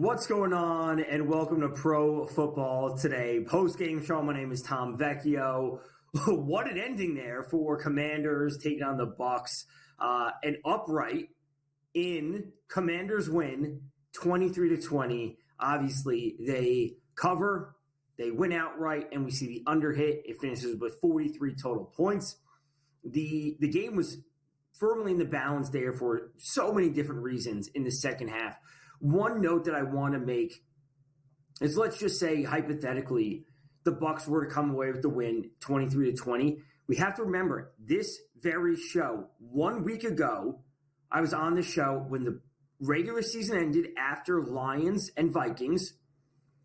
What's going on? And welcome to Pro Football Today. Post-game show. My name is Tom Vecchio. What an ending there for Commanders taking on the Bucs. An upright in Commanders win, 23-20. Obviously, they cover, they win outright, and we see the under hit. It finishes with 43 total points. The game was firmly in the balance there for so many different reasons in the second half. One note that I want to make is, let's just say hypothetically the Bucs were to come away with the win 23-20. We have to remember this very show 1 week ago, I was on the show when the regular season ended after Lions and Vikings.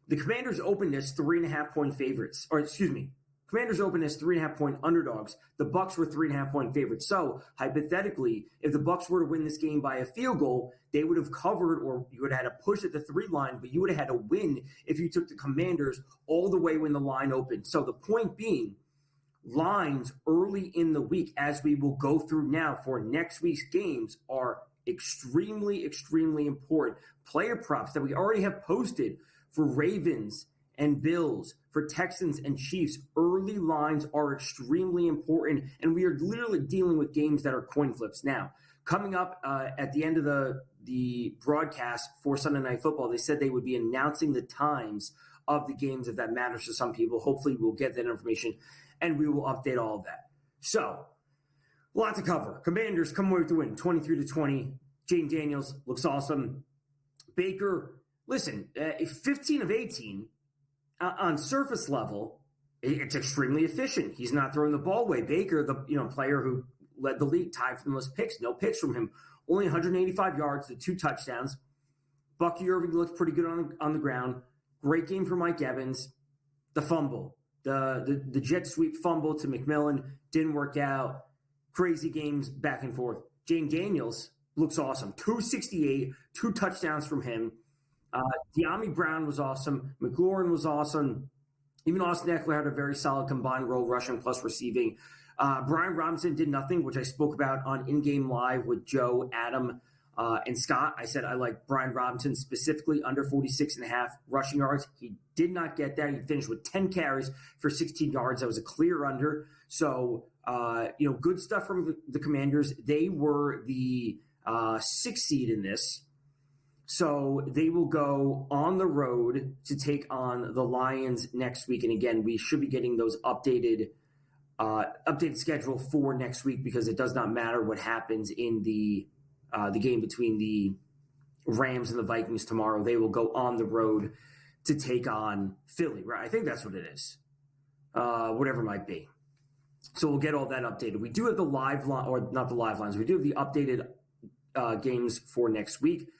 The Commanders opened as 3.5-point favorites, Commanders opened as 3.5-point underdogs. The Bucs were 3.5-point favorites. So hypothetically, if the Bucs were to win this game by a field goal, they would have covered, or you would have had to push at the 3 line, but you would have had to win if you took the Commanders all the way when the line opened. So the point being, lines early in the week, as we will go through now for next week's games, are extremely, extremely important. Player props that we already have posted for Ravens and Bills, for Texans and Chiefs, early lines are extremely important, and we are literally dealing with games that are coin flips. Now, coming up at the end of the broadcast for Sunday Night Football, they said they would be announcing the times of the games if that matters to some people. Hopefully we'll get that information, and we will update all of that. So, a lot to cover. Commanders come away with the win, 23-20. Jane Daniels looks awesome. Baker, listen, 15 of 18, on surface level, it's extremely efficient. He's not throwing the ball away. Baker, the player who led the league, tied for the most picks. No picks from him. Only 185 yards, the 2 touchdowns. Bucky Irving looked pretty good on the ground. Great game for Mike Evans. The fumble, the jet sweep fumble to McMillan didn't work out. Crazy games back and forth. Jane Daniels looks awesome. 268, 2 touchdowns from him. De'Ami Brown was awesome. McLaurin was awesome. Even Austin Eckler had a very solid combined role, rushing plus receiving. Brian Robinson did nothing, which I spoke about on In-Game Live with Joe, Adam, and Scott. I said I like Brian Robinson specifically under 46.5 rushing yards. He did not get that. He finished with 10 carries for 16 yards. That was a clear under. So, good stuff from the Commanders. They were the 6th seed in this. So they will go on the road to take on the Lions next week. And again, we should be getting those updated schedule for next week, because it does not matter what happens in the game between the Rams and the Vikings tomorrow. They will go on the road to take on Philly, right? I think that's what it is, whatever it might be. So we'll get all that updated. We do have the live line, or not the live lines. We do have the updated games for next week.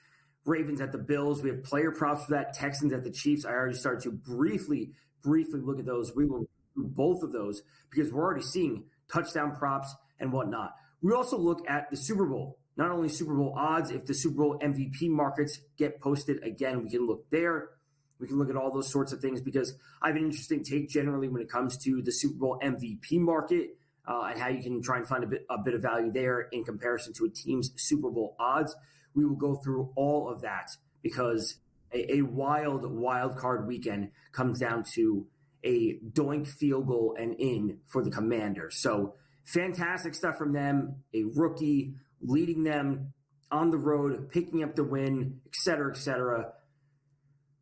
Ravens at the Bills. We have player props for that. Texans at the Chiefs. I already started to briefly look at those. We will do both of those because we're already seeing touchdown props and whatnot. We also look at the Super Bowl. Not only Super Bowl odds, if the Super Bowl MVP markets get posted again, we can look there. We can look at all those sorts of things because I have an interesting take generally when it comes to the Super Bowl MVP market and how you can try and find a bit of value there in comparison to a team's Super Bowl odds. We will go through all of that because a wild card weekend comes down to a doink field goal and in for the Commanders. So fantastic stuff from them, a rookie leading them on the road, picking up the win, et cetera, et cetera.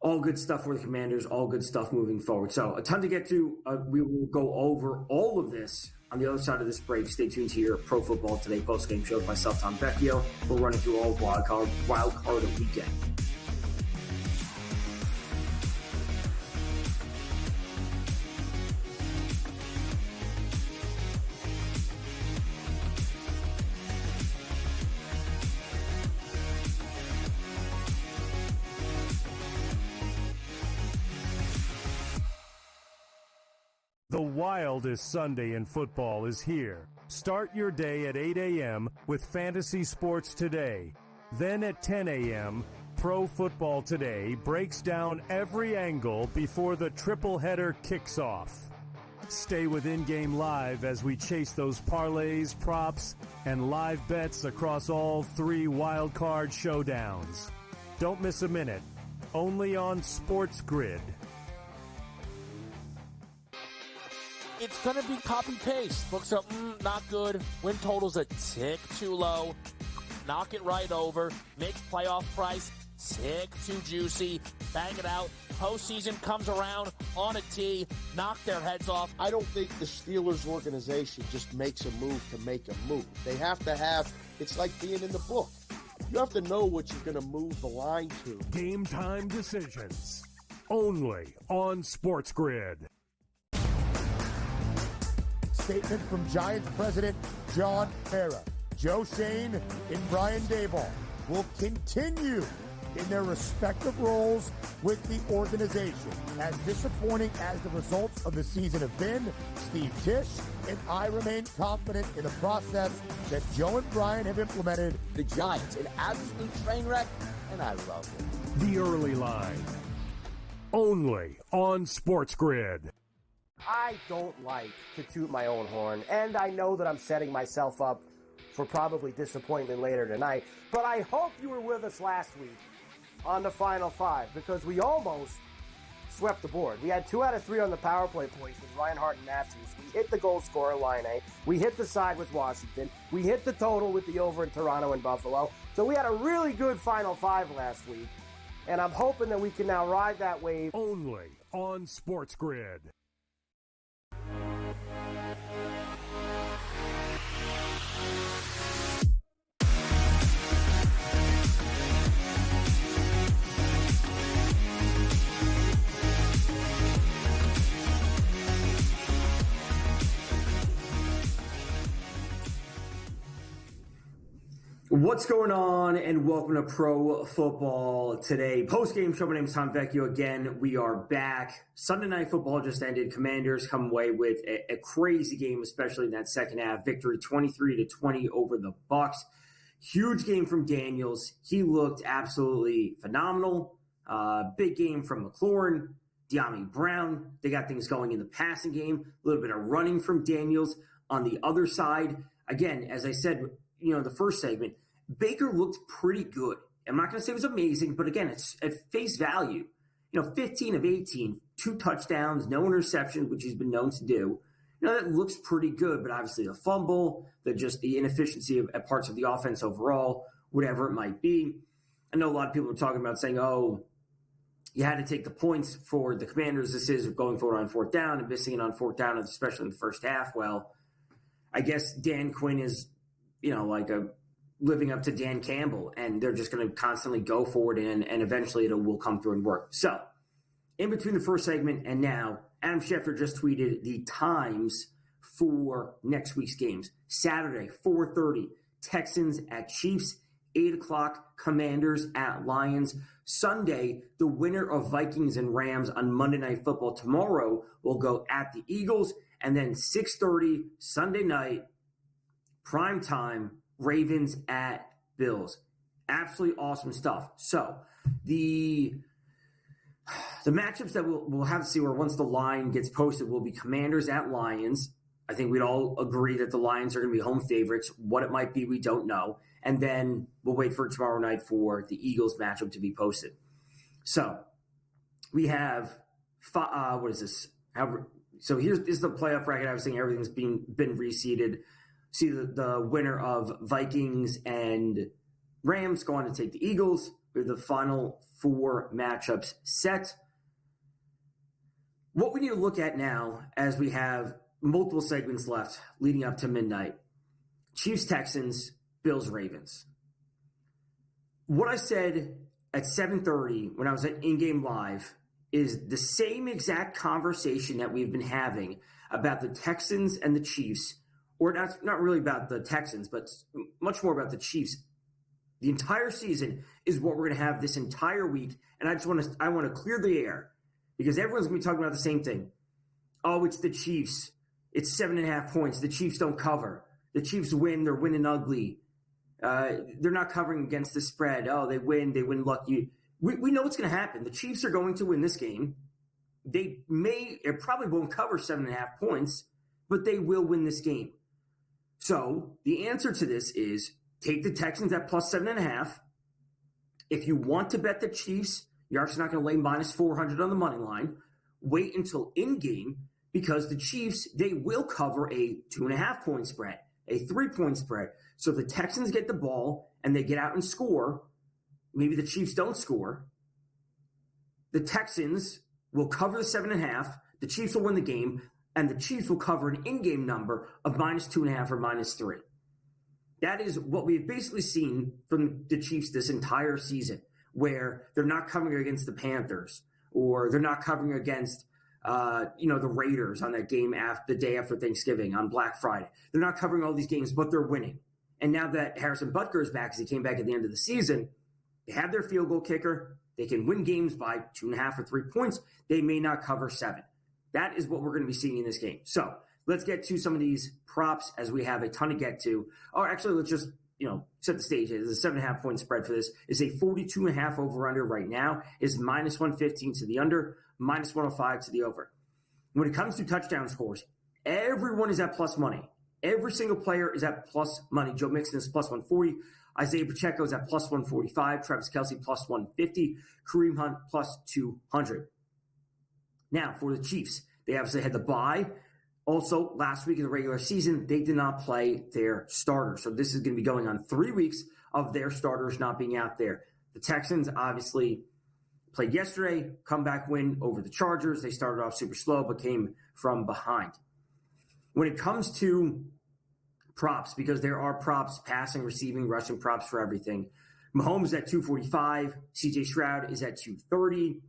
All good stuff for the Commanders, all good stuff moving forward. So a ton to get to. We will go over all of this on the other side of this break. Stay tuned to your Pro Football Today post-game show with myself, Tom Vecchio. We're running through all wild card weekend. The wildest Sunday in football is here. Start your day at 8 a.m. with Fantasy Sports Today. Then at 10 a.m., Pro Football Today breaks down every angle before the triple header kicks off. Stay with In-Game Live as we chase those parlays, props, and live bets across all 3 wildcard showdowns. Don't miss a minute. only on SportsGrid. It's going to be copy-paste. Books are not good. Win total's a tick too low. Knock it right over. Make playoff price tick too juicy. Bang it out. Postseason comes around on a tee. Knock their heads off. I don't think the Steelers organization just makes a move to make a move. They have to have, it's like being in the book. You have to know what you're going to move the line to. Game time decisions. Only on SportsGrid. Statement from Giants president John Mara. Joe Shane and Brian Daboll will continue in their respective roles with the organization. As disappointing as the results of the season have been, Steve Tisch and I remain confident in the process that Joe and Brian have implemented. The Giants, an absolute train wreck, and I love it. The early line. Only on SportsGrid. I don't like to toot my own horn, and I know that I'm setting myself up for probably disappointment later tonight, but I hope you were with us last week on the Final Five, because we almost swept the board. We had 2 out of 3 on the power play points with Reinhart and Matthews. We hit the goal scorer line A. We hit the side with Washington. We hit the total with the over in Toronto and Buffalo. So we had a really good Final Five last week, and I'm hoping that we can now ride that wave. Only on SportsGrid. What's going on, and welcome to Pro Football Today. Post-game show, my name is Tom Vecchio. Again, we are back. Sunday Night Football just ended. Commanders come away with a crazy game, especially in that second half. Victory 23-20 over the Bucs. Huge game from Daniels. He looked absolutely phenomenal. Big game from McLaurin, De'Ami Brown. They got things going in the passing game. A little bit of running from Daniels on the other side. Again, as I said, the first segment, Baker looked pretty good. I'm not going to say it was amazing, but again, it's at face value. 15 of 18, 2 touchdowns, no interceptions, which he's been known to do. That looks pretty good, but obviously the fumble, the inefficiency of parts of the offense overall, whatever it might be. I know a lot of people are talking about saying, you had to take the points for the Commanders. This is going forward on 4th down and missing it on 4th down, especially in the first half. Well, I guess Dan Quinn is living up to Dan Campbell, and they're just going to constantly go forward and eventually it will come through and work. So, in between the first segment and now, Adam Schefter just tweeted the times for next week's games. Saturday, 4:30, Texans at Chiefs, 8 o'clock, Commanders at Lions. Sunday, the winner of Vikings and Rams on Monday Night Football tomorrow will go at the Eagles, and then 6:30, Sunday night, prime time, Ravens at Bills. Absolutely awesome stuff. So the matchups that we'll have to see where once the line gets posted will be Commanders at Lions. I think we'd all agree that the Lions are going to be home favorites. What it might be, we don't know. And then we'll wait for tomorrow night for the Eagles matchup to be posted. So we have, what is this? So here's the playoff bracket. I was saying everything's been reseeded. See the winner of Vikings and Rams go on to take the Eagles. We have the final 4 matchups set. What we need to look at now, as we have multiple segments left leading up to midnight, Chiefs, Texans, Bills, Ravens. What I said at 7:30 when I was at In-Game Live is the same exact conversation that we've been having about the Texans and the Chiefs, or not really about the Texans, but much more about the Chiefs. The entire season is what we're going to have this entire week, and I want to clear the air because everyone's going to be talking about the same thing. Oh, it's the Chiefs. It's 7.5 points. The Chiefs don't cover. The Chiefs win. They're winning ugly. They're not covering against the spread. Oh, they win lucky. We know what's going to happen. The Chiefs are going to win this game. It probably won't cover 7.5 points, but they will win this game. So the answer to this is take the Texans at plus 7.5. If you want to bet the Chiefs, You're actually not going to lay minus 400 on the money line. Wait until in-game, because the Chiefs, they will cover a 2.5-point spread, a 3-point spread. So if the Texans get the ball and they get out and score, maybe the Chiefs don't score, the Texans will cover the 7.5, the Chiefs will win the game, and the Chiefs will cover an in-game number of minus 2.5 or minus 3. That is what we've basically seen from the Chiefs this entire season, where they're not covering against the Panthers, or they're not covering against the Raiders on that game the day after Thanksgiving on Black Friday. They're not covering all these games, but they're winning. And now that Harrison Butker is back, as he came back at the end of the season, they have their field goal kicker. They can win games by 2.5 or 3 points. They may not cover 7. That is what we're going to be seeing in this game. So let's get to some of these props, as we have a ton to get to. Or actually, let's just set the stage. It's a 7.5-point spread for this. It's a 42.5 over-under right now. Is minus 115 to the under, minus 105 to the over. When it comes to touchdown scores, everyone is at plus money. Every single player is at plus money. Joe Mixon is plus 140. Isaiah Pacheco is at plus 145. Travis Kelce plus 150. Kareem Hunt plus 200. Now, for the Chiefs, they obviously had the bye. Also, last week of the regular season, they did not play their starters. So this is going to be going on 3 weeks of their starters not being out there. The Texans obviously played yesterday, comeback win over the Chargers. They started off super slow, but came from behind. When it comes to props, because there are props, passing, receiving, rushing props for everything. Mahomes is at 245. CJ Stroud is at 230.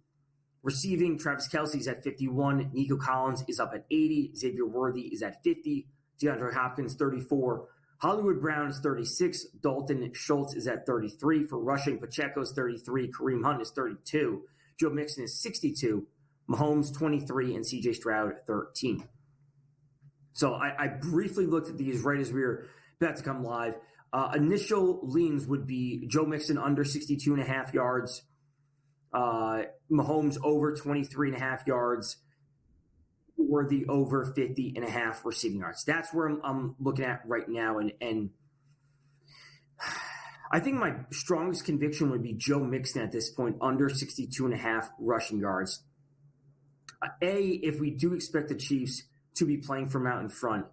Receiving, Travis Kelce is at 51. Nico Collins is up at 80. Xavier Worthy is at 50. DeAndre Hopkins, 34. Hollywood Brown is 36. Dalton Schultz is at 33. For rushing, Pacheco is 33. Kareem Hunt is 32. Joe Mixon is 62. Mahomes, 23. And CJ Stroud, 13. So I briefly looked at these right as we were about to come live. Initial leans would be Joe Mixon under 62.5 yards. Mahomes over 23.5 yards, or the over 50.5 receiving yards. That's where I'm looking at right now. And I think my strongest conviction would be Joe Mixon at this point, under 62.5 rushing yards. If we do expect the Chiefs to be playing from out in front,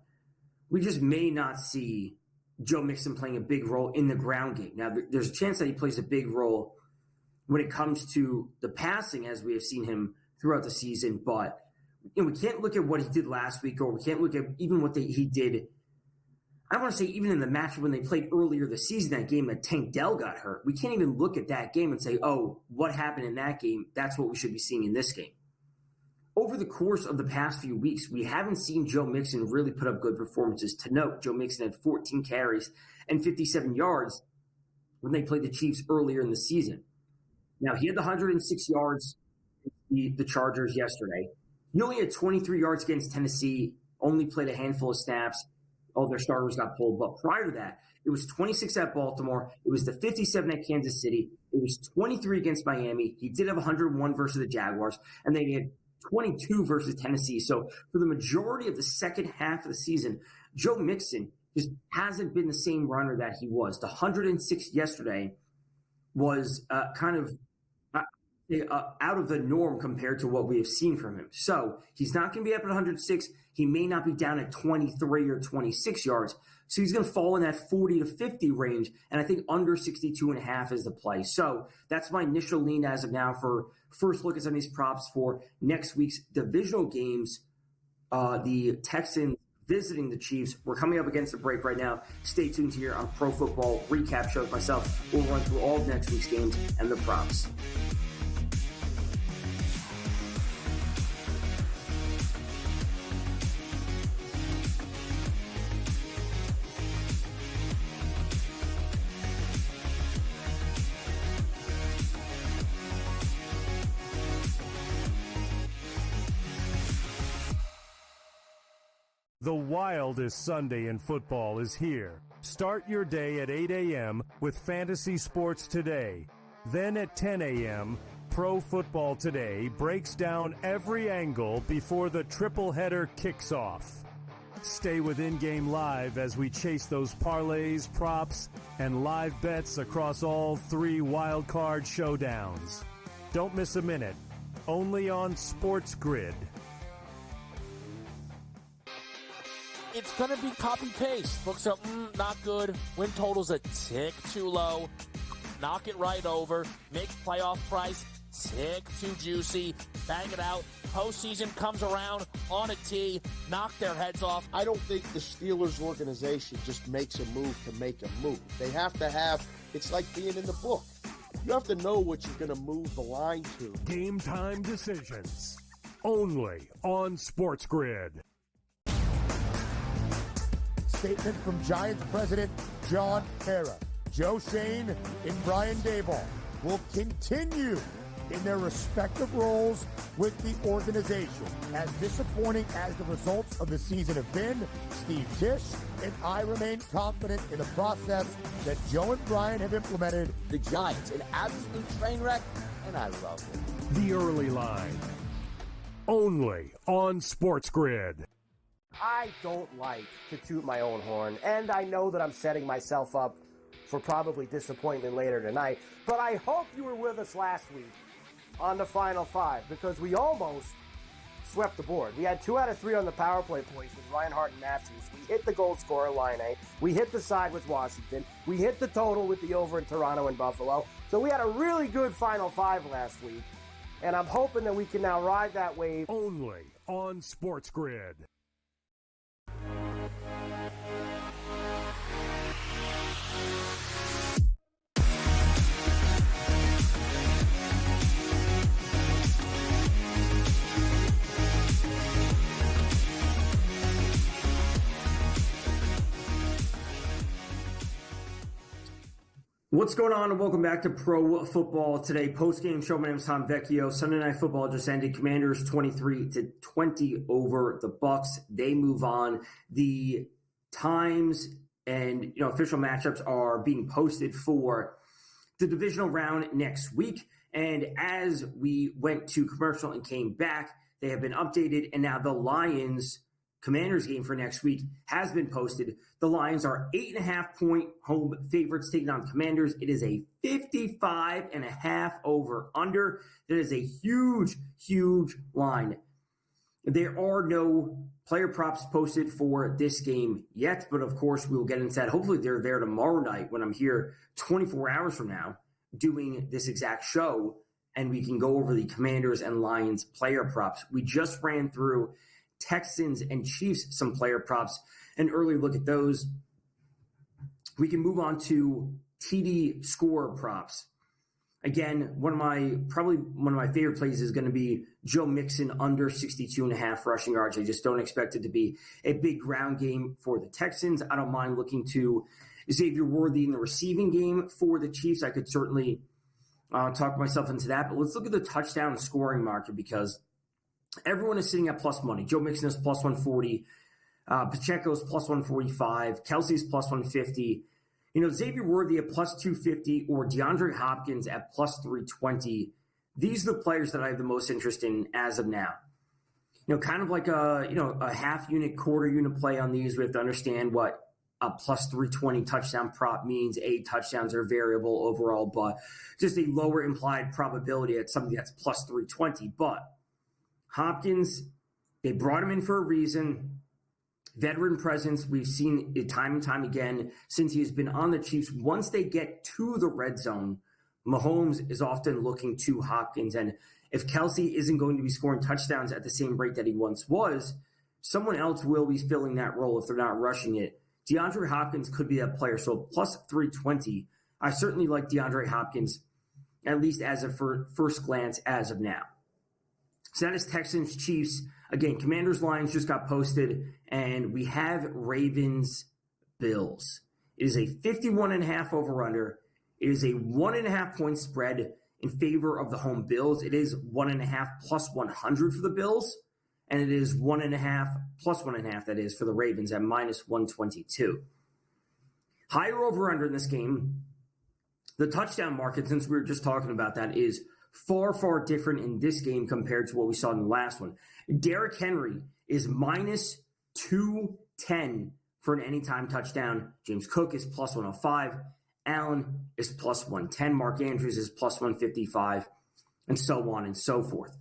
we just may not see Joe Mixon playing a big role in the ground game. Now, there's a chance that he plays a big role when it comes to the passing, as we have seen him throughout the season. But we can't look at what he did last week, or we can't look at even what he did. I want to say even in the match when they played earlier this season, that game that Tank Dell got hurt. We can't even look at that game and say, oh, what happened in that game? That's what we should be seeing in this game. Over the course of the past few weeks, we haven't seen Joe Mixon really put up good performances. To note, Joe Mixon had 14 carries and 57 yards when they played the Chiefs earlier in the season. Now, he had the 106 yards against the Chargers yesterday. He only had 23 yards against Tennessee, only played a handful of snaps. All their starters got pulled. But prior to that, it was 26 at Baltimore. It was the 57 at Kansas City. It was 23 against Miami. He did have 101 versus the Jaguars. And they had 22 versus Tennessee. So for the majority of the second half of the season, Joe Mixon just hasn't been the same runner that he was. The 106 yesterday was kind of out of the norm compared to what we have seen from him. So he's not going to be up at 106. He may not be down at 23 or 26 yards. So he's going to fall in that 40 to 50 range. And I think under 62.5 is the play. So that's my initial lean as of now for first look at some of these props for next week's divisional games. The Texans visiting the Chiefs. We're coming up against a break right now. Stay tuned here on Pro Football Recap Show with myself. We'll run through all of next week's games and the props. The wildest Sunday in football is here. Start your day at 8 a.m. with Fantasy Sports Today. Then at 10 a.m., Pro Football Today breaks down every angle before the triple header kicks off. Stay with In-Game Live as we chase those parlays, props, and live bets across all three wild card showdowns. Don't miss a minute. Only on SportsGrid. It's going to be copy-paste. Books are not good. Win total's a tick too low. Knock it right over. Make playoff price tick too juicy. Bang it out. Postseason comes around on a tee. Knock their heads off. I don't think the Steelers organization just makes a move to make a move. They have to have, it's like being in the book. You have to know what you're going to move the line to. Game time decisions. Only on SportsGrid. Statement from Giants president John Mara. Joe Shane and Brian Daboll will continue in their respective roles with the organization. As disappointing as the results of the season have been, Steve Tisch and I remain confident in the process that Joe and Brian have implemented. The Giants, an absolute train wreck, and I love it. The early line. Only on SportsGrid. I don't like to toot my own horn, and I know that I'm setting myself up for probably disappointment later tonight, but I hope you were with us last week on the Final Five, because we almost swept the board. We had 2 out of 3 on the power play points with Reinhardt and Matthews. We hit the goal scorer line A. We hit the side with Washington. We hit the total with the over in Toronto and Buffalo. So we had a really good Final Five last week, and I'm hoping that we can now ride that wave. Only on SportsGrid. What's going on, and welcome back to Pro Football Today post-game show. My name is Tom Vecchio. Sunday Night Football just ended. Commanders 23-20 over the Bucks. They move on. The times and official matchups are being posted for the divisional round next week. And as we went to commercial and came back, they have been updated, and now the Lions Commanders game for next week has been posted. The Lions are 8.5-point home favorites taking on Commanders. It is a 55.5 over under. That is a huge, huge line. There are no player props posted for this game yet, but of course we will get into that. Hopefully they're there tomorrow night when I'm here 24 hours from now doing this exact show, and we can go over the Commanders and Lions player props. We just ran through Texans and Chiefs, some player props, an early look at those. We can move on to TD score props. Again, one of my favorite plays is going to be Joe Mixon under 62.5 rushing yards. I just don't expect it to be a big ground game for the Texans. I don't mind looking to Xavier Worthy in the receiving game for the Chiefs. I could certainly talk myself into that. But let's look at the touchdown scoring market, because everyone is sitting at plus money. Joe Mixon is plus 140. Pacheco's plus 145. Kelsey's plus 150. Xavier Worthy at plus 250 or DeAndre Hopkins at plus 320. These are the players that I have the most interest in as of now. Kind of like a half unit, quarter unit play on these. We have to understand what a plus 320 touchdown prop means. 8 touchdowns are variable overall, but just a lower implied probability at something that's plus 320. But Hopkins, they brought him in for a reason. Veteran presence, we've seen it time and time again since he has been on the Chiefs. Once they get to the red zone, Mahomes is often looking to Hopkins. And if Kelsey isn't going to be scoring touchdowns at the same rate that he once was, someone else will be filling that role if they're not rushing it. DeAndre Hopkins could be that player. So plus 320, I certainly like DeAndre Hopkins, at least as a first glance as of now. So that is Texans, Chiefs. Again, Commanders Lions just got posted, and we have Ravens, Bills. It is a 51.5 over-under. It is a 1.5 point spread in favor of the home Bills. It is 1.5 plus 100 for the Bills, and it is 1.5 plus 1.5, that is, for the Ravens at minus 122. Higher over-under in this game. The touchdown market, since we were just talking about that, is far, far different in this game compared to what we saw in the last one. Derrick Henry is minus 210 for an anytime touchdown. James Cook is plus 105. Allen is plus 110. Mark Andrews is plus 155. and so on and so forth.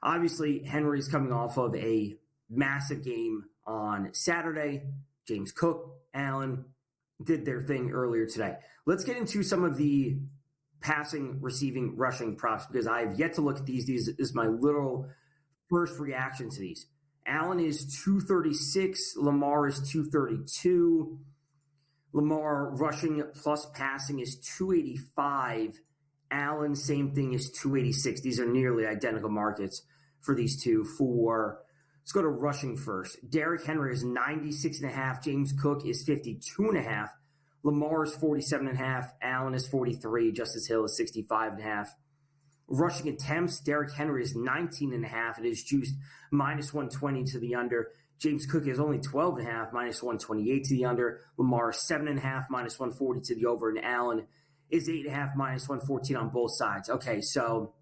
Obviously, Henry's coming off of a massive game on Saturday. James Cook, Allen did their thing earlier today. Let's get into some of the passing, receiving, rushing props because I have yet to look at these. This is my little first reaction to these. Allen is 236. Lamar is 232. Lamar rushing plus passing is 285. Allen, same thing, is 286. These are nearly identical markets for these two. Let's go to rushing first. Derrick Henry is 96.5. James Cook is 52.5. Lamar is 47.5. Allen is 43. Justice Hill is 65.5. Rushing attempts, Derrick Henry is 19.5. It is juiced minus 120 to the under. James Cook is only 12.5, minus 128 to the under. Lamar is 7.5, minus 140 to the over. And Allen is 8.5, minus 114 on both sides. Okay, so,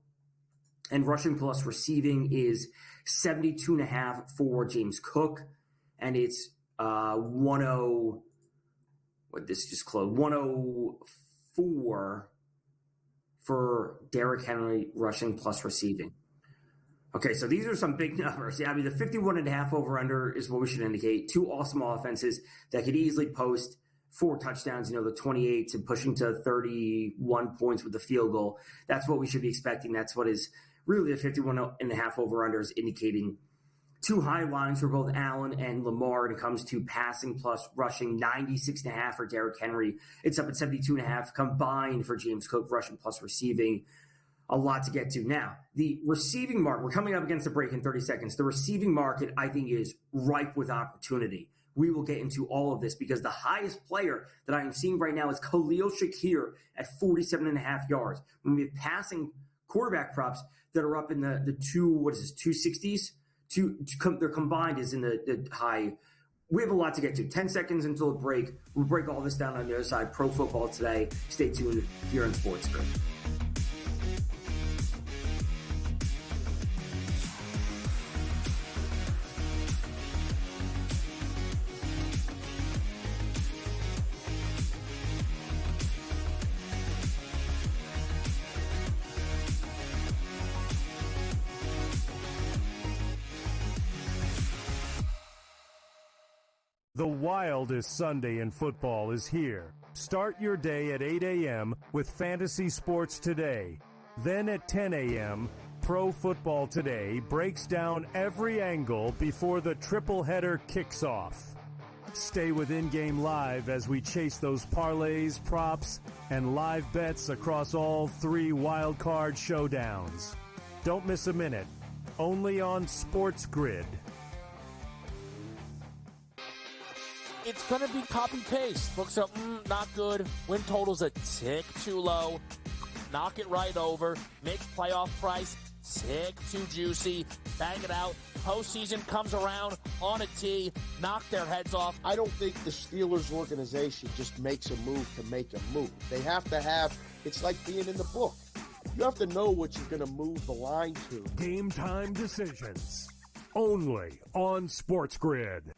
and rushing plus receiving is 72.5 for James Cook. And it's 104 for Derrick Henry rushing plus receiving. Okay, so these are some big numbers. Yeah, I mean, the 51.5 over-under is what we should indicate. Two awesome offenses that could easily post 4 touchdowns, the 28 to pushing to 31 points with the field goal. That's what we should be expecting. That's what is really the 51.5 over-under is indicating. Two high lines for both Allen and Lamar when it comes to passing plus rushing. 96.5 for Derrick Henry. It's up at 72.5 combined for James Cook, rushing plus receiving. A lot to get to. Now, the receiving market, we're coming up against the break in 30 seconds. The receiving market, I think, is ripe with opportunity. We will get into all of this because the highest player that I am seeing right now is Khalil Shakir at 47.5 yards. When we have passing quarterback props that are up in the 260s, their combined is in the high. We have a lot to get to. 10 seconds until the break. We'll break all this down on the other side. Pro Football Today. Stay tuned here on SportsGrid. The wildest Sunday in football is here. Start your day at 8 a.m. with Fantasy Sports Today. Then at 10 a.m., Pro Football Today breaks down every angle before the triple header kicks off. Stay with In-Game Live as we chase those parlays, props, and live bets across all 3 wildcard showdowns. Don't miss a minute. Only on SportsGrid. It's going to be copy-paste. Books are not good. Win total's a tick too low. Knock it right over. Make playoff price tick too juicy. Bang it out. Postseason comes around on a tee. Knock their heads off. I don't think the Steelers organization just makes a move to make a move. They have to have, it's like being in the book. You have to know what you're going to move the line to. Game time decisions. Only on SportsGrid.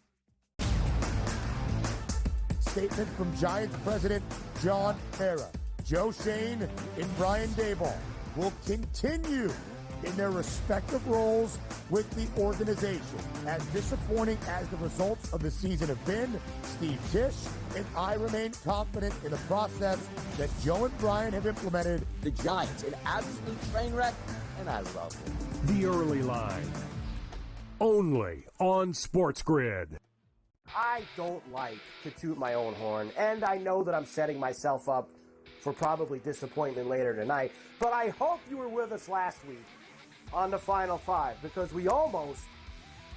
Statement from Giants president John Mara. Joe Shane and Brian Daboll will continue in their respective roles with the organization. As disappointing as the results of the season have been, Steve Tisch and I remain confident in the process that Joe and Brian have implemented. The Giants, an absolute train wreck, and I love it. The early line. Only on SportsGrid. I don't like to toot my own horn, and I know that I'm setting myself up for probably disappointment later tonight, but I hope you were with us last week on the Final Five because we almost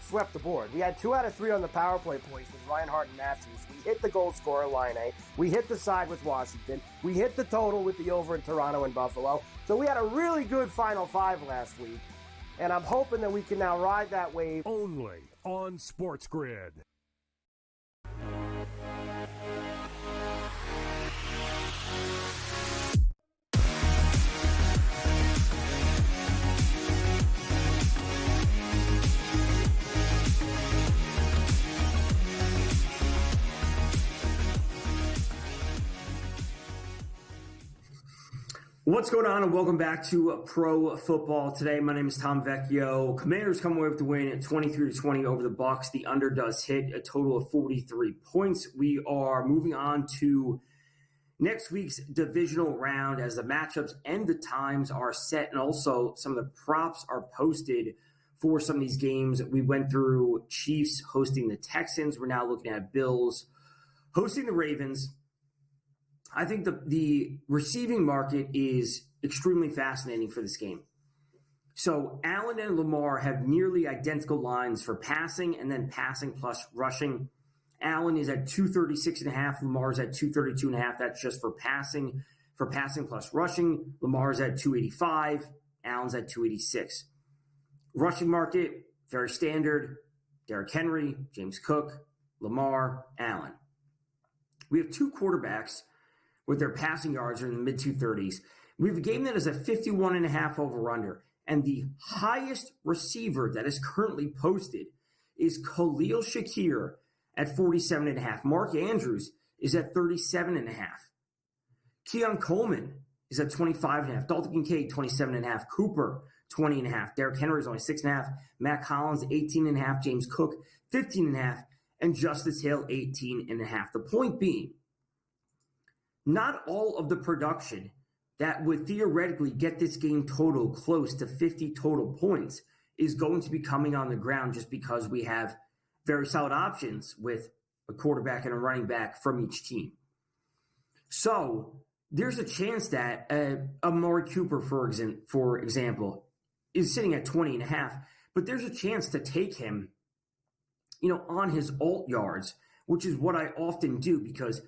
swept the board. We had 2 out of 3 on the power play points with Reinhardt and Matthews. We hit the goal scorer line A. We hit the side with Washington. We hit the total with the over in Toronto and Buffalo. So we had a really good Final Five last week, and I'm hoping that we can now ride that wave. Only on SportsGrid. What's going on, and welcome back to Pro Football Today. My name is Tom Vecchio. Commanders come away with the win at 23-20 over the Bucs. The under does hit a total of 43 points. We are moving on to next week's divisional round as the matchups and the times are set, and also some of the props are posted for some of these games. We went through Chiefs hosting the Texans. We're now looking at Bills hosting the Ravens. I think the receiving market is extremely fascinating for this game. So Allen and Lamar have nearly identical lines for passing and then passing plus rushing. Allen is at 236.5. Lamar is at 232.5. That's just for passing. For passing plus rushing, Lamar is at 285. Allen's at 286. Rushing market, very standard. Derrick Henry, James Cook, Lamar, Allen. We have two quarterbacks with their passing yards are in the mid-230s. We have a game that is a 51.5 over-under, and the highest receiver that is currently posted is Khalil Shakir at 47.5. Mark Andrews is at 37.5. Keon Coleman is at 25.5. Dalton Kincaid, 27.5. Cooper, 20.5. Derrick Henry is only 6.5. Matt Collins, 18.5. James Cook, 15.5. And Justice Hill, 18.5. The point being, not all of the production that would theoretically get this game total close to 50 total points is going to be coming on the ground just because we have very solid options with a quarterback and a running back from each team. So there's a chance that Amari Cooper, for example, is sitting at 20.5, but there's a chance to take him, on his alt yards, which is what I often do because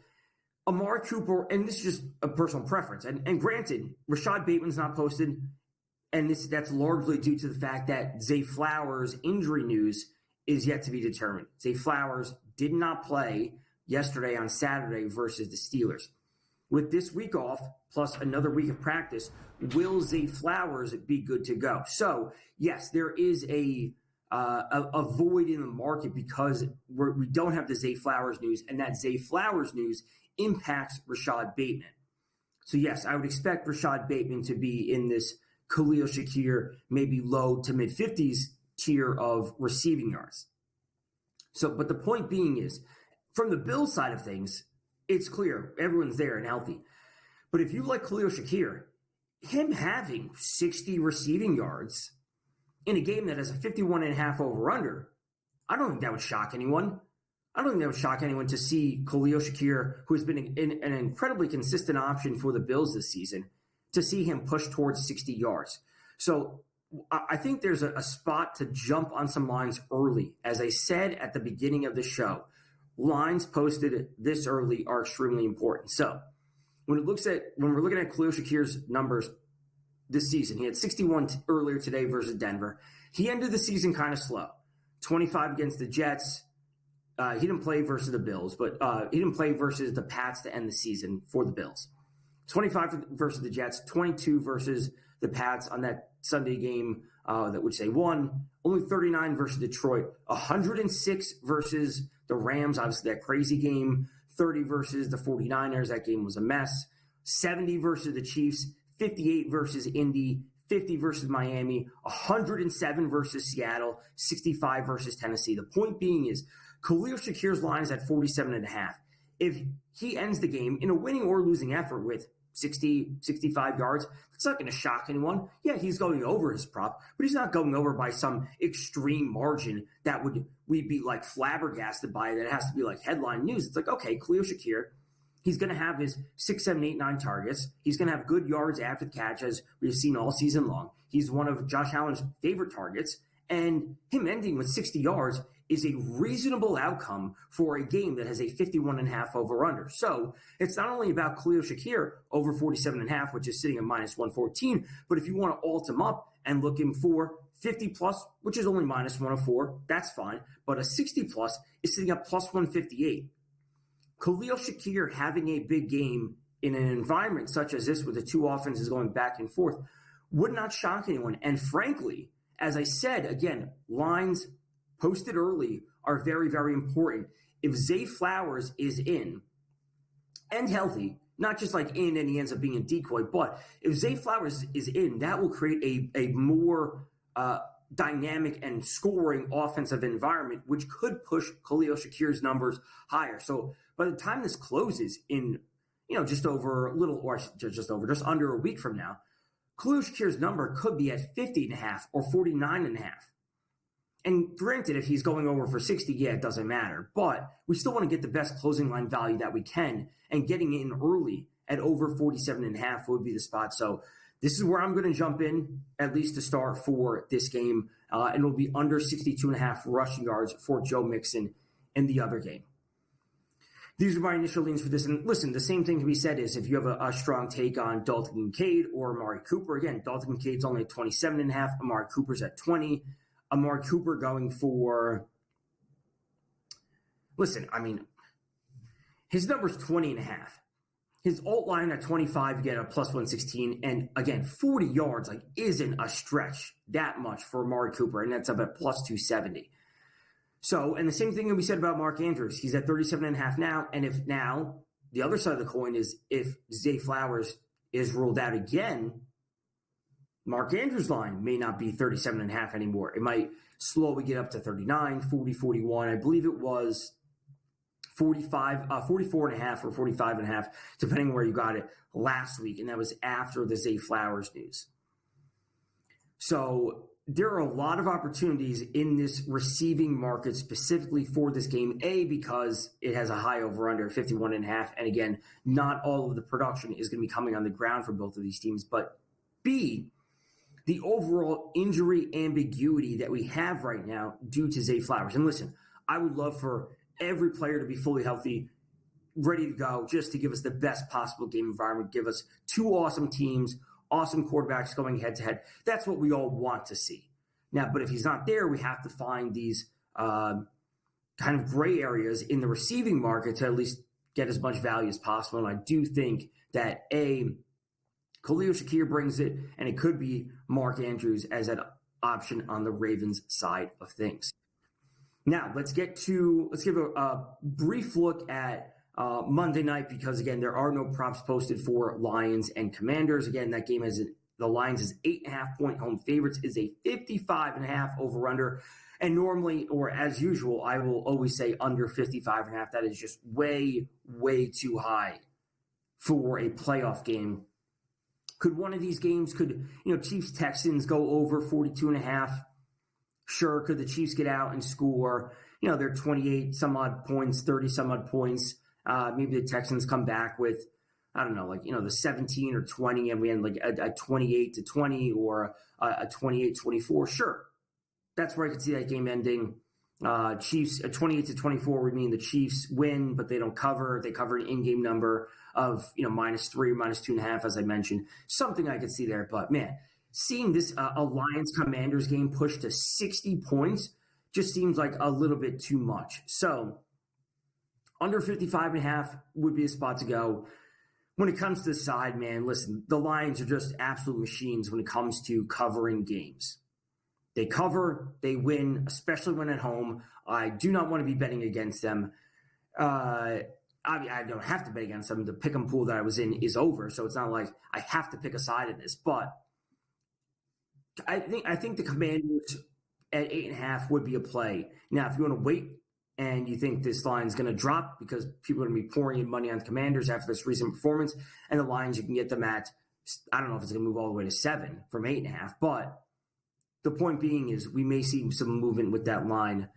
Amari Cooper, and this is just a personal preference, and granted, Rashad Bateman's not posted, and that's largely due to the fact that Zay Flowers' injury news is yet to be determined. Zay Flowers did not play yesterday on Saturday versus the Steelers. With this week off, plus another week of practice, will Zay Flowers be good to go? So, yes, there is a void in the market because we don't have the Zay Flowers news, and that Zay Flowers news impacts Rashad Bateman. So yes, I would expect Rashad Bateman to be in this Khalil Shakir, maybe low to mid 50s tier of receiving yards. So, but the point being is, from the Bills side of things, it's clear everyone's there and healthy. But if you like Khalil Shakir, him having 60 receiving yards in a game that has a 51.5 over under, I don't think that would shock anyone. I don't think that would shock anyone to see Khalil Shakir, who has been an incredibly consistent option for the Bills this season, to see him push towards 60 yards. So I think there's a spot to jump on some lines early. As I said at the beginning of the show, lines posted this early are extremely important. So when we're looking at Khalil Shakir's numbers this season, he had 61 earlier today versus Denver. He ended the season kind of slow. 25 against the Jets. He didn't play versus the Bills, but he didn't play versus the Pats to end the season for the Bills. 25 versus the Jets, 22 versus the Pats on that Sunday game that would say won. Only 39 versus Detroit, 106 versus the Rams, obviously that crazy game, 30 versus the 49ers, that game was a mess, 70 versus the Chiefs, 58 versus Indy, 50 versus Miami, 107 versus Seattle, 65 versus Tennessee. The point being is, Khalil Shakir's line is at 47.5. If he ends the game in a winning or losing effort with 60, 65 yards, it's not going to shock anyone. Yeah, he's going over his prop, but he's not going over by some extreme margin that we'd be like flabbergasted by. That has to be like headline news. It's like, okay, Khalil Shakir, he's going to have his 6, 7, 8, 9 targets. He's going to have good yards after the catch, as we've seen all season long. He's one of Josh Allen's favorite targets, and him ending with 60 yards is a reasonable outcome for a game that has a 51.5 over-under. So it's not only about Khalil Shakir over 47.5, which is sitting at minus 114, but if you want to alt him up and look him for 50-plus, which is only minus 104, that's fine. But a 60-plus is sitting at plus 158. Khalil Shakir having a big game in an environment such as this, with the two offenses going back and forth, would not shock anyone. And frankly, as I said, again, lines posted early are very, very important. If Zay Flowers is in and healthy, not just like in and he ends up being a decoy, but if Zay Flowers is in, that will create a more dynamic and scoring offensive environment, which could push Khalil Shakir's numbers higher. So by the time this closes in, just under a week from now, Khalil Shakir's number could be at 50.5 or 49.5. And granted, if he's going over for 60, it doesn't matter. But we still want to get the best closing line value that we can, and getting in early at over 47.5 would be the spot. So this is where I'm going to jump in, at least to start for this game. And it'll be under 62.5 rushing yards for Joe Mixon in the other game. These are my initial leans for this. And listen, the same thing can be said is if you have a strong take on Dalton Kincaid or Amari Cooper. Again, Dalton Kincaid's only at 27.5. Amari Cooper's at 20. Amari Cooper going for, his number's 20.5. His alt line at 25, you get a plus 116. And again, 40 yards isn't a stretch that much for Amari Cooper, and that's up at plus 270. So, and the same thing can be said about Mark Andrews. He's at 37.5 now. And if now, the other side of the coin is if Zay Flowers is ruled out again, Mark Andrews' line may not be 37.5 anymore. It might slowly get up to 39, 40, 41. I believe it was 44.5 or 45.5, depending where you got it last week. And that was after the Zay Flowers news. So there are a lot of opportunities in this receiving market specifically for this game. A, because it has a high over under 51.5. And again, not all of the production is going to be coming on the ground for both of these teams. But B, the overall injury ambiguity that we have right now due to Zay Flowers. And listen, I would love for every player to be fully healthy, ready to go, just to give us the best possible game environment, give us two awesome teams, awesome quarterbacks going head-to-head. That's what we all want to see. Now, but if he's not there, we have to find these kind of gray areas in the receiving market to at least get as much value as possible. And I do think that, A, Khalil Shakir brings it, and it could be Mark Andrews as an option on the Ravens side of things. Now, let's give a brief look at Monday night, because again, there are no props posted for Lions and Commanders. Again, that game has the Lions is 8.5-point home favorites, is a 55.5 over under. And normally, or as usual, I will always say under 55.5. That is just way, way too high for a playoff game. Could one of these games, Chiefs Texans go over 42.5? Sure. Could the Chiefs get out and score, they're 28 some odd points, 30 some odd points. Maybe the Texans come back with, the 17 or 20, and we end a 28-20 or a 28-24. Sure. That's where I could see that game ending. Chiefs, a 28-24 would mean the Chiefs win, but they don't cover. They cover an in-game number of, -3, -2.5, as I mentioned. Something I could see there. But, man, seeing this Lions Commanders game pushed to 60 points just seems like a little bit too much. So, under 55.5 would be a spot to go. When it comes to the side, man, listen, the Lions are just absolute machines when it comes to covering games. They cover, they win, especially when at home. I do not want to be betting against them. I don't have to bet against them. The pick 'em pool that I was in is over, so it's not like I have to pick a side in this. But I think the Commanders at 8.5 would be a play. Now, if you want to wait and you think this line is going to drop because people are going to be pouring in money on the Commanders after this recent performance, and the Lions, you can get them at, I don't know if it's going to move all the way to 7 from 8.5, but the point being is we may see some movement with that line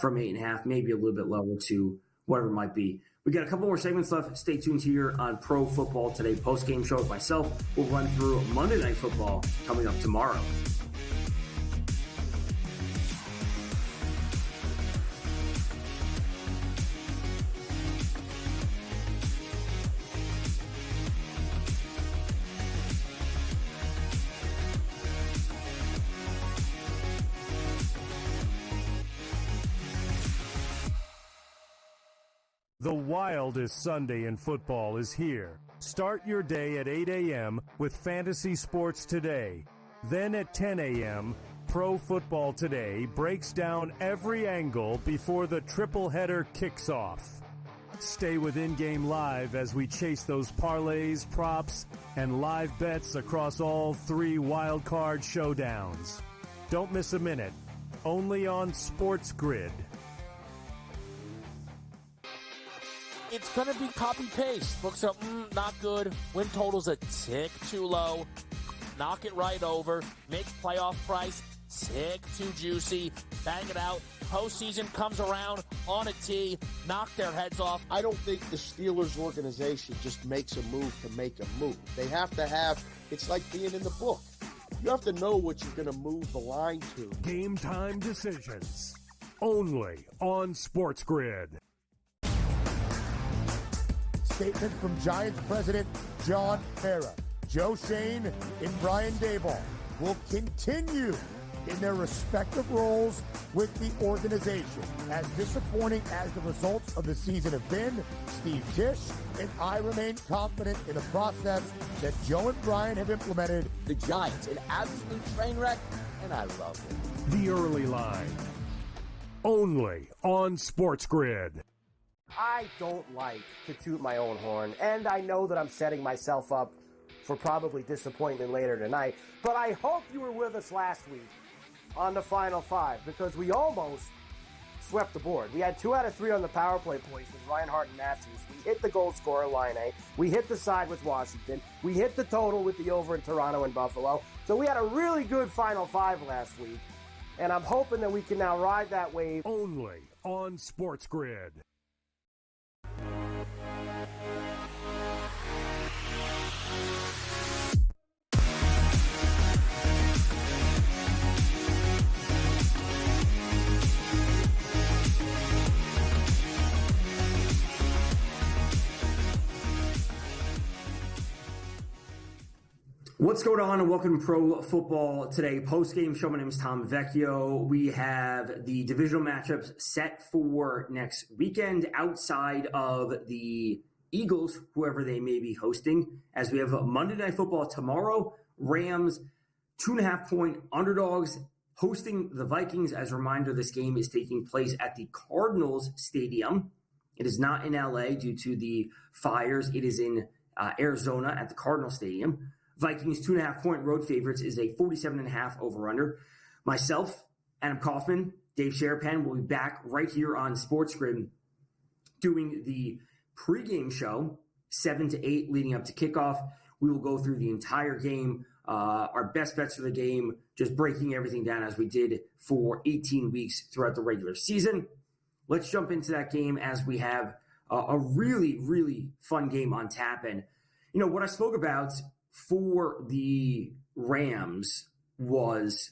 from 8.5, maybe a little bit lower to whatever it might be. We got a couple more segments left. Stay tuned here on Pro Football Today post-game show with myself. We'll run through Monday Night Football coming up tomorrow. The wildest Sunday in football is here. Start your day at 8 a.m. with Fantasy Sports Today. Then at 10 a.m., Pro Football Today breaks down every angle before the triple header kicks off. Stay with In-Game Live as we chase those parlays, props, and live bets across all 3 wildcard showdowns. Don't miss a minute. Only on SportsGrid. It's going to be copy-paste. Books are not good. Win total's a tick too low. Knock it right over. Make playoff price tick too juicy. Bang it out. Postseason comes around on a tee. Knock their heads off. I don't think the Steelers organization just makes a move to make a move. They have to have, it's like being in the book. You have to know what you're going to move the line to. Game time decisions. Only on SportsGrid. Statement from Giants president John Mara. Joe Shane and Brian Daboll will continue in their respective roles with the organization. As disappointing as the results of the season have been, Steve Tisch and I remain confident in the process that Joe and Brian have implemented. The Giants, an absolute train wreck, and I love it. The early line. Only on SportsGrid. I don't like to toot my own horn, and I know that I'm setting myself up for probably disappointment later tonight, but I hope you were with us last week on the Final Five, because we almost swept the board. We had 2 out of 3 on the power play points with Reinhardt and Matthews. We hit the goal scorer line A. We hit the side with Washington. We hit the total with the over in Toronto and Buffalo. So we had a really good Final Five last week, and I'm hoping that we can now ride that wave. Only on SportsGrid. What's going on, and welcome to Pro Football Today post-game show. My name is Tom Vecchio. We have the divisional matchups set for next weekend outside of the Eagles, whoever they may be hosting, as we have Monday Night Football tomorrow. Rams, 2.5-point underdogs, hosting the Vikings. As a reminder, this game is taking place at the Cardinals Stadium. It is not in LA due to the fires. It is in Arizona at the Cardinal Stadium. Vikings 2.5-point road favorites is a 47.5 over-under. Myself, Adam Kaufman, Dave Sherapan will be back right here on SportsGrid doing the pregame show, 7 to 8 leading up to kickoff. We will go through the entire game, our best bets for the game, just breaking everything down as we did for 18 weeks throughout the regular season. Let's jump into that game as we have a really, really fun game on tap. And, you know, what I spoke about for the Rams was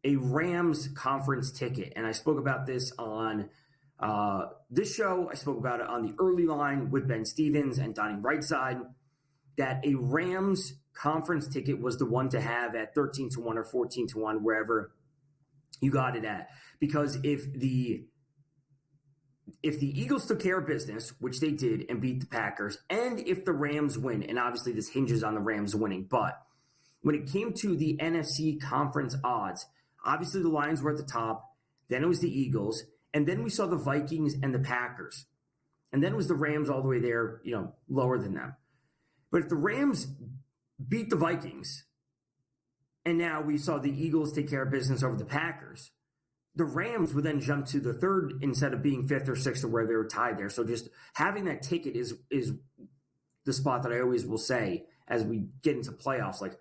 a Rams conference ticket. And I spoke about this on this show. I spoke about it on the early line with Ben Stevens and Donnie Rightside, that a Rams conference ticket was the one to have at 13-1 or 14-1, wherever you got it at. Because if the Eagles took care of business, which they did, and beat the Packers, and if the Rams win, and obviously this hinges on the Rams winning, but when it came to the NFC conference odds, obviously the Lions were at the top, then it was the Eagles, and then we saw the Vikings and the Packers, and then it was the Rams all the way there, you know, lower than them. But if the Rams beat the Vikings, and now we saw the Eagles take care of business over the Packers, the Rams would then jump to the third instead of being fifth or sixth or where they were tied there. So just having that ticket is the spot that I always will say as we get into playoffs. Like,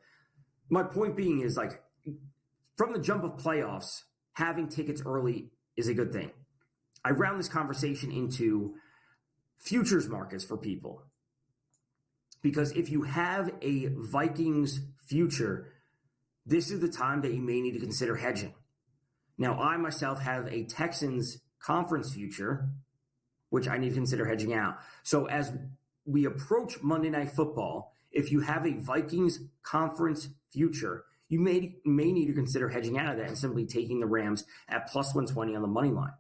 my point being is, like, from the jump of playoffs, having tickets early is a good thing. I round this conversation into futures markets for people. Because if you have a Vikings future, this is the time that you may need to consider hedging. Now, I myself have a Texans conference future, which I need to consider hedging out. So as we approach Monday Night Football, if you have a Vikings conference future, you may need to consider hedging out of that and simply taking the Rams at plus 120 on the money line,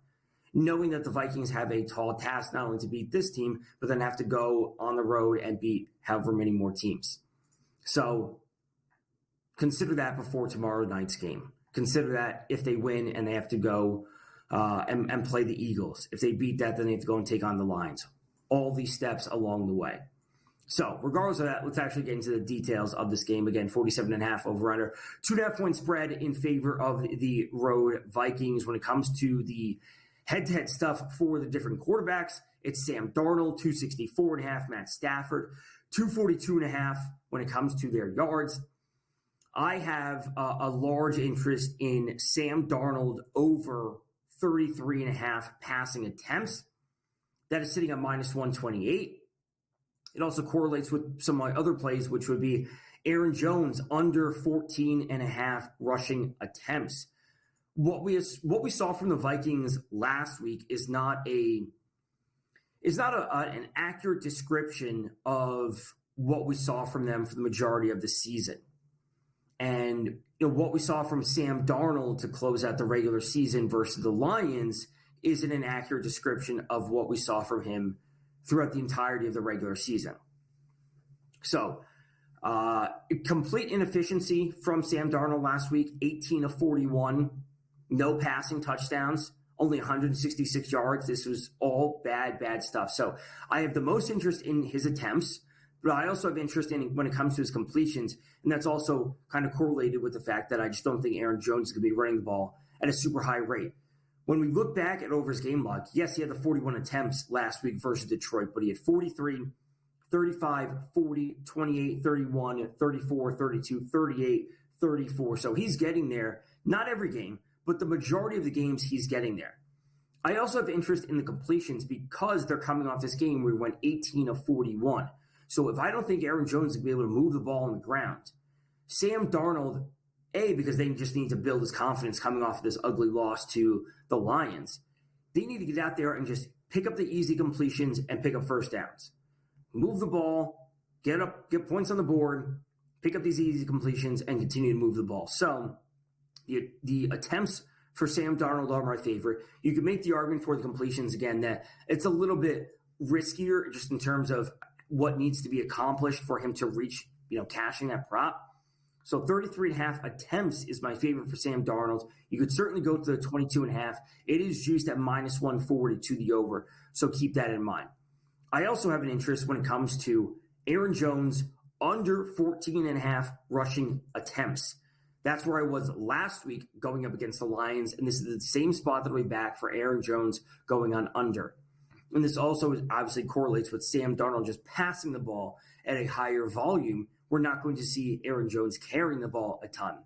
knowing that the Vikings have a tall task not only to beat this team, but then have to go on the road and beat however many more teams. So consider that before tomorrow night's game. Consider that if they win and they have to go and play the Eagles. If they beat that, then they have to go and take on the Lions. all these steps along the way. So regardless of that, let's actually get into the details of this game. Again, 47.5 over-under. 2.5 point spread in favor of the road Vikings. When it comes to the head-to-head stuff for the different quarterbacks, it's Sam Darnold, 264.5, Matt Stafford, 242.5 when it comes to their yards. I have a large interest in Sam Darnold over 33.5 passing attempts. That is sitting at minus 128. It also correlates with some of my other plays, which would be Aaron Jones under 14.5 rushing attempts. What we saw from the Vikings last week is not an accurate description of what we saw from them for the majority of the season. And what we saw from Sam Darnold to close out the regular season versus the Lions isn't an accurate description of what we saw from him throughout the entirety of the regular season. So, complete inefficiency from Sam Darnold last week, 18 of 41, no passing touchdowns, only 166 yards. This was all bad stuff. So I have the most interest in his attempts, but I also have interest in when it comes to his completions, and that's also kind of correlated with the fact that I just don't think Aaron Jones is going to be running the ball at a super high rate. When we look back at over his game log, yes, he had the 41 attempts last week versus Detroit, but he had 43, 35, 40, 28, 31, 34, 32, 38, 34. So he's getting there. Not every game, but the majority of the games he's getting there. I also have interest in the completions because they're coming off this game where he went 18 of 41. So if I don't think Aaron Jones is going to be able to move the ball on the ground, Sam Darnold, because they just need to build his confidence coming off of this ugly loss to the Lions. They need to get out there and just pick up the easy completions and pick up first downs. Move the ball, get points on the board, pick up these easy completions, and continue to move the ball. So the attempts for Sam Darnold are my favorite. You can make the argument for the completions, again, that it's a little bit riskier just in terms of what needs to be accomplished for him to reach, cashing that prop. So 33.5 attempts is my favorite for Sam Darnold. You could certainly go to the 22.5. It is juiced at minus 140 to the over, so keep that in mind. I also have an interest when it comes to Aaron Jones under 14.5 rushing attempts. That's where I was last week going up against the Lions, and this is the same spot that I'll be back for Aaron Jones going on under. And this also obviously correlates with Sam Darnold just passing the ball at a higher volume. We're not going to see Aaron Jones carrying the ball a ton.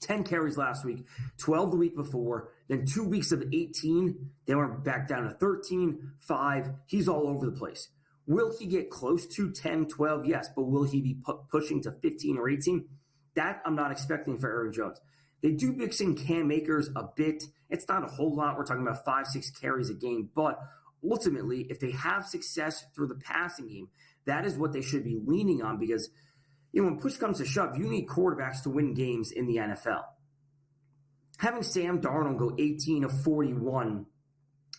10 carries last week, 12 the week before, then 2 weeks of 18. They went back down to 13, 5. He's all over the place. Will he get close to 10, 12? Yes, but will he be pushing to 15 or 18? That I'm not expecting for Aaron Jones. They do mix in Cam Akers a bit. It's not a whole lot. We're talking about 5-6 carries a game, but ultimately, if they have success through the passing game, that is what they should be leaning on because, when push comes to shove, you need quarterbacks to win games in the NFL. Having Sam Darnold go 18 of 41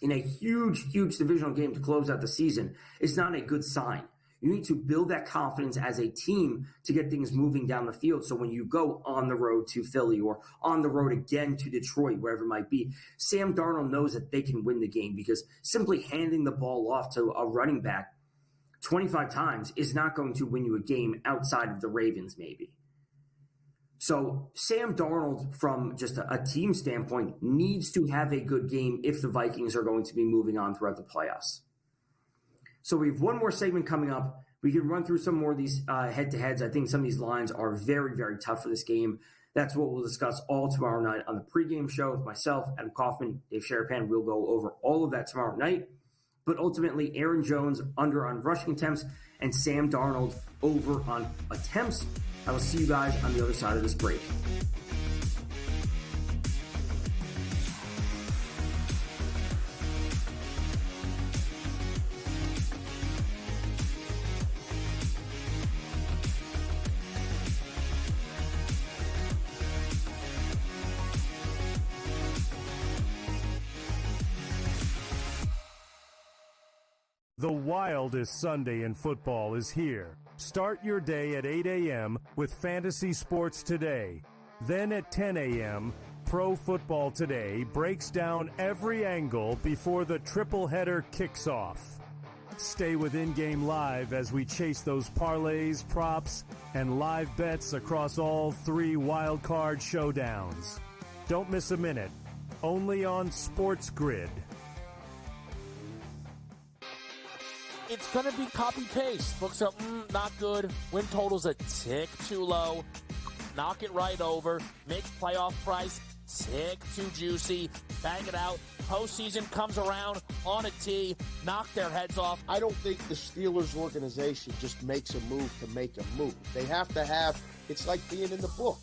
in a huge divisional game to close out the season is not a good sign. You need to build that confidence as a team to get things moving down the field. So when you go on the road to Philly or on the road again to Detroit, wherever it might be, Sam Darnold knows that they can win the game because simply handing the ball off to a running back 25 times is not going to win you a game outside of the Ravens, maybe. So Sam Darnold, from just a team standpoint, needs to have a good game if the Vikings are going to be moving on throughout the playoffs. So we have one more segment coming up. We can run through some more of these head-to-heads. I think some of these lines are very, very tough for this game. That's what we'll discuss all tomorrow night on the pregame show with myself, Adam Kaufman, Dave Sherapan. We'll go over all of that tomorrow night. But ultimately, Aaron Jones under on rushing attempts and Sam Darnold over on attempts. I will see you guys on the other side of this break. The wildest Sunday in football is here. Start your day at 8 a.m. with Fantasy Sports Today. Then at 10 a.m., Pro Football Today breaks down every angle before the triple header kicks off. Stay with In-Game Live as we chase those parlays, props, and live bets across all 3 wildcard showdowns. Don't miss a minute. Only on SportsGrid. It's going to be copy-paste. Books are not good. Win total's a tick too low. Knock it right over. Make playoff price tick too juicy. Bang it out. Postseason comes around on a tee. Knock their heads off. I don't think the Steelers organization just makes a move to make a move. They have to have, it's like being in the book.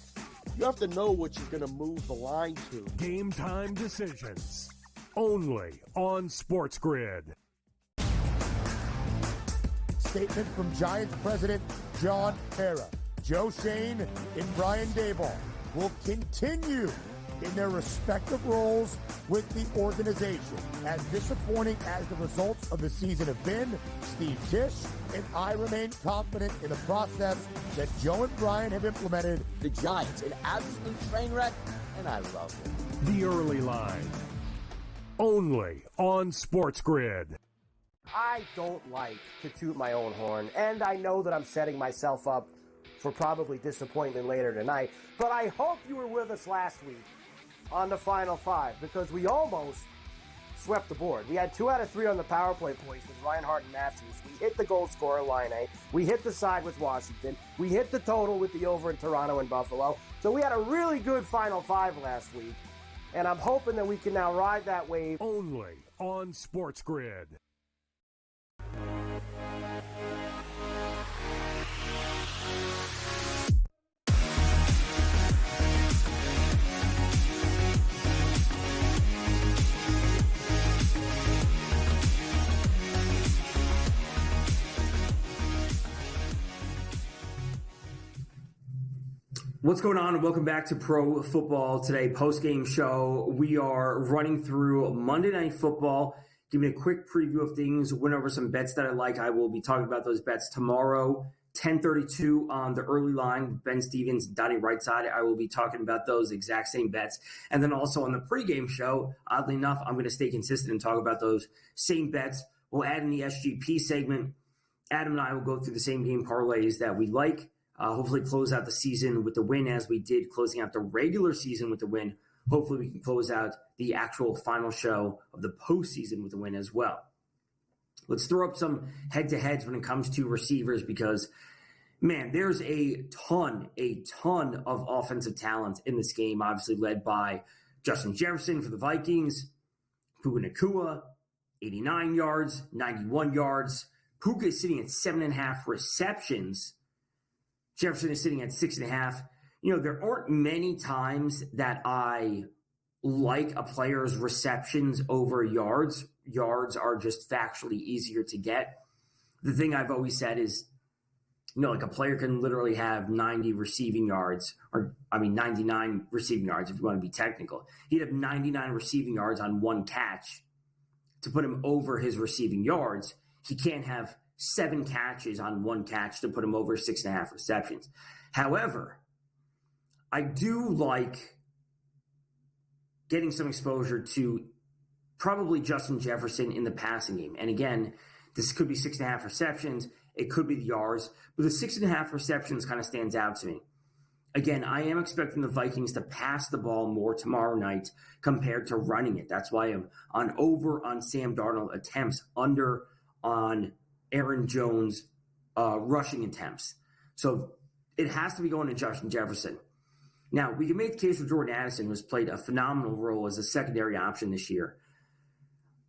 You have to know what you're going to move the line to. Game time decisions. Only on SportsGrid. Statement from Giants president John Mara. Joe Shane and Brian Daboll will continue in their respective roles with the organization. As disappointing as the results of the season have been, Steve Tisch and I remain confident in the process that Joe and Brian have implemented. The Giants, an absolute train wreck, and I love it. The early line. Only on SportsGrid. I don't like to toot my own horn, and I know that I'm setting myself up for probably disappointment later tonight, but I hope you were with us last week on the Final Five, because we almost swept the board. We had 2 out of 3 on the power play points with Reinhardt and Matthews. We hit the goal scorer line A. We hit the side with Washington. We hit the total with the over in Toronto and Buffalo. So we had a really good Final Five last week, and I'm hoping that we can now ride that wave. Only on SportsGrid. What's going on? Welcome back to Pro Football Today post-game show. We are running through Monday Night Football, giving a quick preview of things, went over some bets that I like. I will be talking about those bets tomorrow, 10:32 on the early line, Ben Stevens, Donnie Rightside. I will be talking about those exact same bets. And then also on the pregame show, oddly enough, I'm going to stay consistent and talk about those same bets. We'll add in the SGP segment. Adam and I will go through the same game parlays that we like. Hopefully close out the season with the win as we did closing out the regular season with the win. Hopefully we can close out the actual final show of the postseason with the win as well. Let's throw up some head-to-heads when it comes to receivers because, man, there's a ton of offensive talent in this game, obviously led by Justin Jefferson for the Vikings, Puka Nacua, 89 yards, 91 yards. Puka is sitting at 7.5 receptions. Jefferson is sitting at 6.5. You know, there aren't many times that I like a player's receptions over yards. Yards are just factually easier to get. The thing I've always said is, you know, like a player can literally have 90 receiving yards, 99 receiving yards if you want to be technical. He'd have 99 receiving yards on one catch to put him over his receiving yards. He can't have 7 catches on one catch to put him over 6.5 receptions. However, I do like getting some exposure to probably Justin Jefferson in the passing game. And again, this could be 6.5 receptions. It could be the yards. But the 6.5 receptions kind of stands out to me. Again, I am expecting the Vikings to pass the ball more tomorrow night compared to running it. That's why I'm on over on Sam Darnold attempts, under on Aaron Jones rushing attempts. So it has to be going to Justin Jefferson. Now, we can make the case for Jordan Addison, who's played a phenomenal role as a secondary option this year.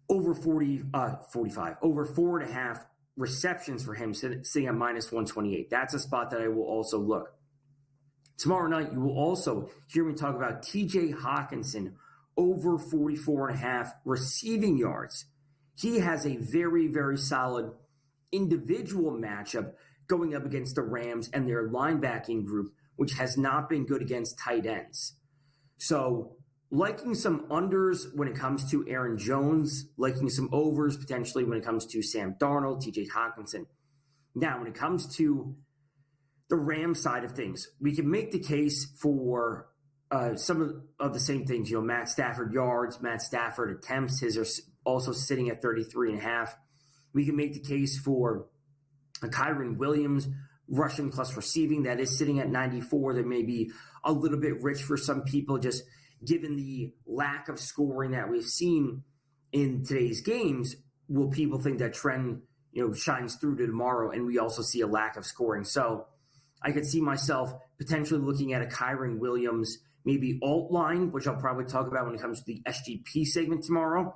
Over 4.5 receptions for him, sitting at minus 128. That's a spot that I will also look. Tomorrow night, you will also hear me talk about TJ Hawkinson, over 44.5 receiving yards. He has a very, very solid individual matchup going up against the Rams and their linebacking group, which has not been good against tight ends. So liking some unders when it comes to Aaron Jones, liking some overs potentially when it comes to Sam Darnold, TJ Hawkinson. Now, when it comes to the Rams side of things, we can make the case for some of the same things. You know, Matt Stafford yards, Matt Stafford attempts, his are also sitting at 33.5. We can make the case for a Kyren Williams rushing plus receiving that is sitting at 94. That may be a little bit rich for some people, just given the lack of scoring that we've seen in today's games. Will people think that trend, shines through to tomorrow, and we also see a lack of scoring? So I could see myself potentially looking at a Kyren Williams, maybe alt line, which I'll probably talk about when it comes to the SGP segment tomorrow,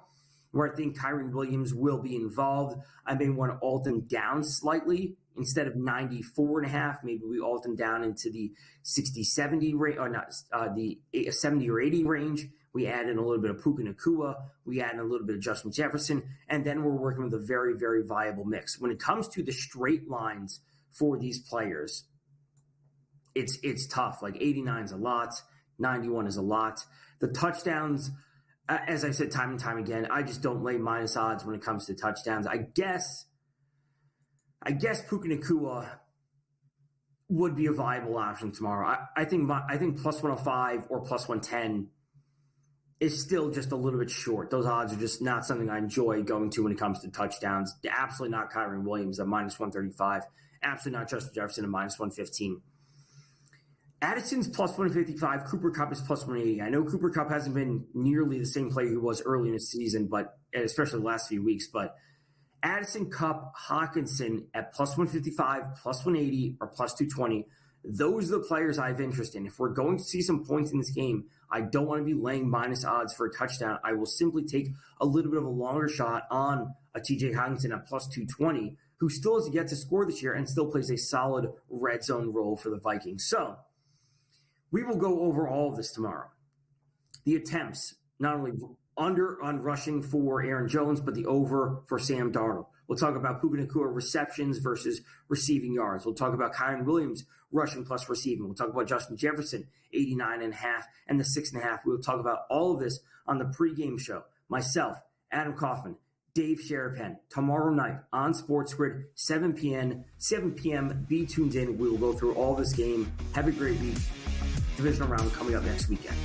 where I think Kyren Williams will be involved. I may want to alt him down slightly. Instead of 94.5, maybe we alt him down into the 60, 70 range, or not, the 70 or 80 range. We add in a little bit of Puka Nacua. We add in a little bit of Justin Jefferson. And then we're working with a very, very viable mix. When it comes to the straight lines for these players, it's tough. Like 89 is a lot. 91 is a lot. The touchdowns, as I said time and time again, I just don't lay minus odds when it comes to touchdowns. I guess Puka Nacua would be a viable option tomorrow. I think plus 105 or plus 110 is still just a little bit short. Those odds are just not something I enjoy going to when it comes to touchdowns. Absolutely not Kyren Williams at minus 135. Absolutely not Justin Jefferson at minus 115. Addison's plus 155. Cooper Kupp is plus 180. I know Cooper Kupp hasn't been nearly the same player he was early in the season, but especially the last few weeks. But Addison, Kupp, Hawkinson at plus 155, plus 180, or plus 220. Those are the players I have interest in. If we're going to see some points in this game, I don't want to be laying minus odds for a touchdown. I will simply take a little bit of a longer shot on a TJ Hawkinson at plus 220, who still has yet to score this year and still plays a solid red zone role for the Vikings. So we will go over all of this tomorrow. The attempts, not only under on rushing for Aaron Jones, but the over for Sam Darnold. We'll talk about Puka Nacua receptions versus receiving yards. We'll talk about Kyren Williams rushing plus receiving. We'll talk about Justin Jefferson, 89.5, and the 6.5. We'll talk about all of this on the pregame show. Myself, Adam Kaufman, Dave Sherapan, tomorrow night on SportsGrid, 7 p.m. Be tuned in. We will go through all this game. Have a great week. Divisional round coming up next weekend.